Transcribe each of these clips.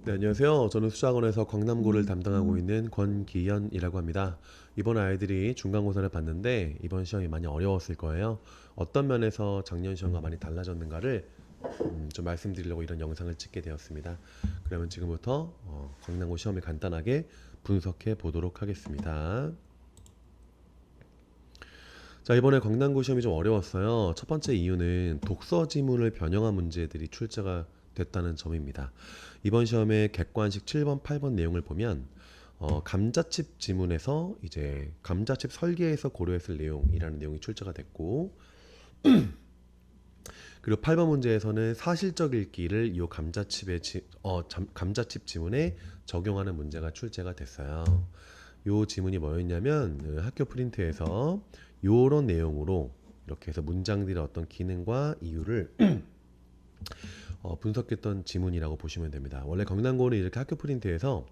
네, 안녕하세요. 저는 수자학원에서 광남고를 담당하고 있는 권기현이라고 합니다. 이번 아이들이 중간고사를 봤는데 이번 시험이 많이 어려웠을 거예요. 어떤 면에서 작년 시험과 많이 달라졌는가를 좀 말씀드리려고 이런 영상을 찍게 되었습니다. 그러면 지금부터 광남고 시험을 간단하게 분석해 보도록 하겠습니다. 자, 이번에 광남고 시험이 좀 어려웠어요. 첫 번째 이유는 독서 지문을 변형한 문제들이 출제가 됐다는 점입니다. 이번 시험의 객관식 7번, 8번 내용을 보면 감자칩 지문에서 이제 감자칩 설계에서 고려했을 내용이라는 내용이 출제가 됐고, 그리고 8번 문제에서는 사실적 읽기를 이 감자칩 지문에 적용하는 문제가 출제가 됐어요. 요 지문이 뭐였냐면 학교 프린트에서 요런 내용으로 이렇게 해서 문장들의 어떤 기능과 이유를 분석했던 지문이라고 보시면 됩니다. 원래 경남고는 이렇게 학교 프린트에서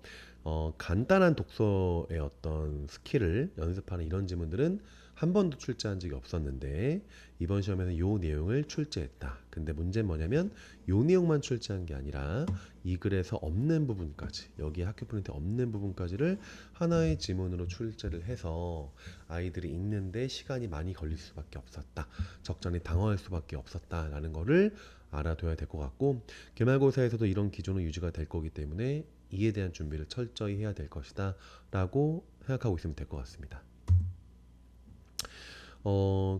간단한 독서의 어떤 스킬을 연습하는 이런 지문들은 한 번도 출제한 적이 없었는데 이번 시험에는 요 내용을 출제했다. 근데 문제는 뭐냐면 요 내용만 출제한 게 아니라 이 글에서 없는 부분까지, 여기 학교 프린트에 없는 부분까지를 하나의 지문으로 출제를 해서 아이들이 읽는데 시간이 많이 걸릴 수밖에 없었다. 적잖이 당황할 수밖에 없었다라는 거를 알아둬야 될 것 같고, 기말고사에서도 이런 기조는 유지가 될 거기 때문에 이에 대한 준비를 철저히 해야 될 것이다 라고 생각하고 있으면 될 것 같습니다.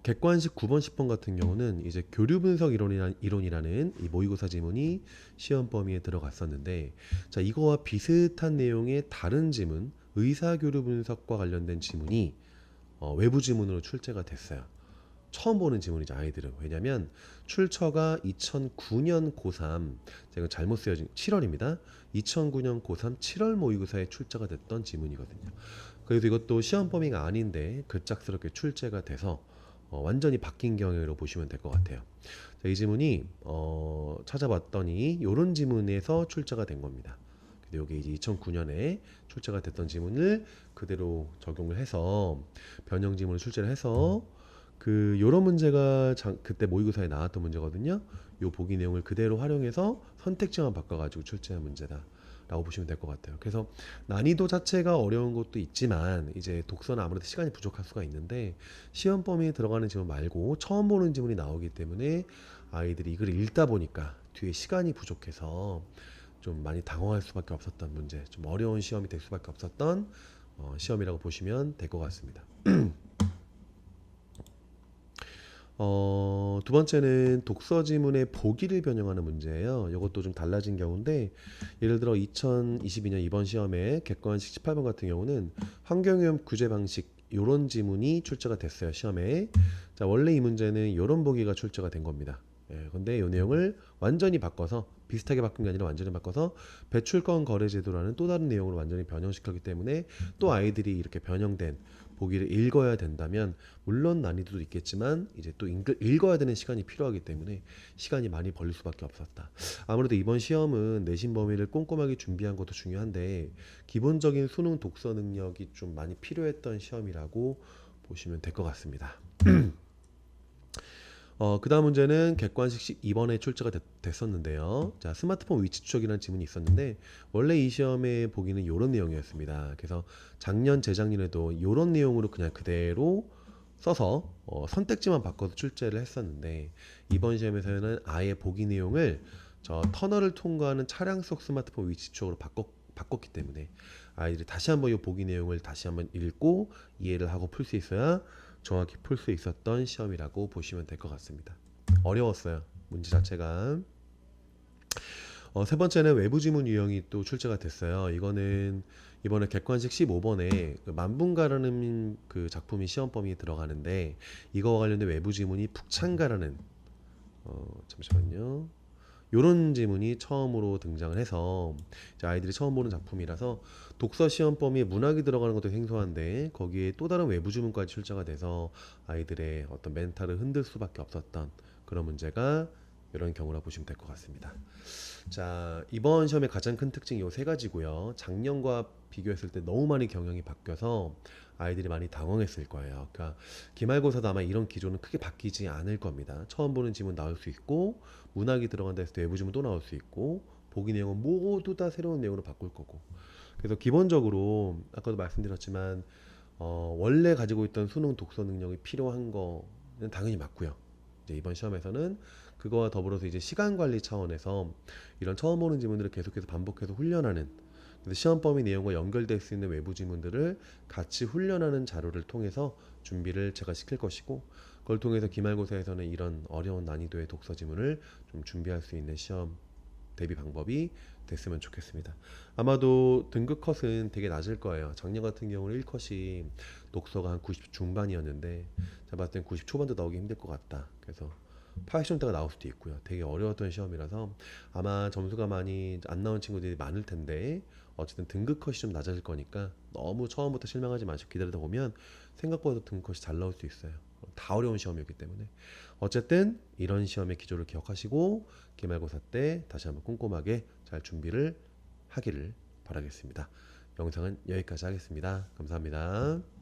객관식 9번, 10번 같은 경우는 이제 교류 분석 이론이라는 이 모의고사 지문이 시험 범위에 들어갔었는데, 자, 이거와 비슷한 내용의 다른 지문, 의사교류 분석과 관련된 지문이 외부 지문으로 출제가 됐어요. 처음 보는 지문이죠, 아이들은. 왜냐면 출처가 2009년 고3, 제가 잘못 쓰여진 7월입니다. 2009년 고3 7월 모의고사에 출제가 됐던 지문이거든요. 그래서 이것도 시험 범위가 아닌데 급작스럽게 출제가 돼서 완전히 바뀐 경우로 보시면 될 것 같아요. 자, 이 지문이 찾아봤더니 이런 지문에서 출제가 된 겁니다. 근데 이게 이제 2009년에 출제가 됐던 지문을 그대로 적용을 해서 변형 지문을 출제를 해서 요런 문제가 그때 모의고사에 나왔던 문제거든요. 요 보기 내용을 그대로 활용해서 선택지만 바꿔가지고 출제한 문제다 라고 보시면 될 것 같아요. 그래서 난이도 자체가 어려운 것도 있지만 이제 독서는 아무래도 시간이 부족할 수가 있는데 시험 범위에 들어가는 지문 말고 처음 보는 지문이 나오기 때문에 아이들이 이 글을 읽다 보니까 뒤에 시간이 부족해서 좀 많이 당황할 수밖에 없었던 문제, 좀 어려운 시험이 될 수밖에 없었던 시험이라고 보시면 될 것 같습니다. 두 번째는 독서 지문의 보기를 변형하는 문제예요. 이것도 좀 달라진 경우인데, 예를 들어 2022년 이번 시험에 객관식 18번 같은 경우는 환경오염 규제 방식 요런 지문이 출제가 됐어요, 시험에. 자, 원래 이 문제는 요런 보기가 출제가 된 겁니다. 예, 근데 이 내용을 완전히 바꿔서, 비슷하게 바꾼 게 아니라 완전히 바꿔서 배출권 거래 제도라는 또 다른 내용으로 완전히 변형시켰기 때문에 또 아이들이 이렇게 변형된 보기를 읽어야 된다면, 물론 난이도도 있겠지만 이제 또 읽어야 되는 시간이 필요하기 때문에 시간이 많이 걸릴 수밖에 없었다. 아무래도 이번 시험은 내신 범위를 꼼꼼하게 준비한 것도 중요한데 기본적인 수능 독서 능력이 좀 많이 필요했던 시험이라고 보시면 될 것 같습니다. 그 다음 문제는 객관식 2번에 출제가 됐었는데요. 자, 스마트폰 위치 추적이라는 지문이 있었는데 원래 이 시험의 보기는 이런 내용이었습니다. 그래서 작년, 재작년에도 이런 내용으로 그냥 그대로 써서 선택지만 바꿔서 출제를 했었는데 이번 시험에서는 아예 보기 내용을 저 터널을 통과하는 차량 속 스마트폰 위치 추적으로 바꿨기 때문에 아이들이 다시 한번 이 보기 내용을 다시 한번 읽고 이해를 하고 풀 수 있어야 정확히 풀 수 있었던 시험이라고 보시면 될 것 같습니다. 어려웠어요, 문제 자체가. 세 번째는 외부 지문 유형이 또 출제가 됐어요. 이거는 이번에 객관식 15번에 그 만분가라는 그 작품이 시험 범위에 들어가는데 이거와 관련된 외부 지문이 북창가라는 잠시만요. 요런 지문이 처음으로 등장을 해서 이제 아이들이 처음 보는 작품이라서 독서 시험 범위에 문학이 들어가는 것도 생소한데 거기에 또 다른 외부 지문까지 출제가 돼서 아이들의 어떤 멘탈을 흔들 수밖에 없었던 그런 문제가 이런 경우라 보시면 될 것 같습니다. 자, 이번 시험의 가장 큰 특징이 요 세 가지고요. 작년과 비교했을 때 너무 많이 경영이 바뀌어서 아이들이 많이 당황했을 거예요. 그러니까 기말고사도 아마 이런 기조는 크게 바뀌지 않을 겁니다. 처음 보는 지문 나올 수 있고 문학이 들어간다 했을 때 외부 지문 또 나올 수 있고 보기 내용은 모두 다 새로운 내용으로 바꿀 거고. 그래서 기본적으로 아까도 말씀드렸지만 원래 가지고 있던 수능 독서 능력이 필요한 거는 당연히 맞고요. 이제 이번 시험에서는 그거와 더불어서 이제 시간 관리 차원에서 이런 처음 보는 지문들을 계속해서 반복해서 훈련하는, 그래서 시험 범위 내용과 연결될 수 있는 외부 지문들을 같이 훈련하는 자료를 통해서 준비를 제가 시킬 것이고, 그걸 통해서 기말고사에서는 이런 어려운 난이도의 독서 지문을 좀 준비할 수 있는 시험 대비 방법이 됐으면 좋겠습니다. 아마도 등급 컷은 되게 낮을 거예요. 작년 같은 경우는 1컷이 독서가 한 90 중반이었는데 제가 봤을 땐 90 초반도 나오기 힘들 것 같다. 그래서 80점대가 나올 수도 있고요. 되게 어려웠던 시험이라서 아마 점수가 많이 안 나온 친구들이 많을 텐데, 어쨌든 등급 컷이 좀 낮아질 거니까 너무 처음부터 실망하지 마시고 기다리다 보면 생각보다 등급 컷이 잘 나올 수 있어요. 다 어려운 시험이었기 때문에. 어쨌든 이런 시험의 기조를 기억하시고 기말고사 때 다시 한번 꼼꼼하게 잘 준비를 하기를 바라겠습니다. 영상은 여기까지 하겠습니다. 감사합니다.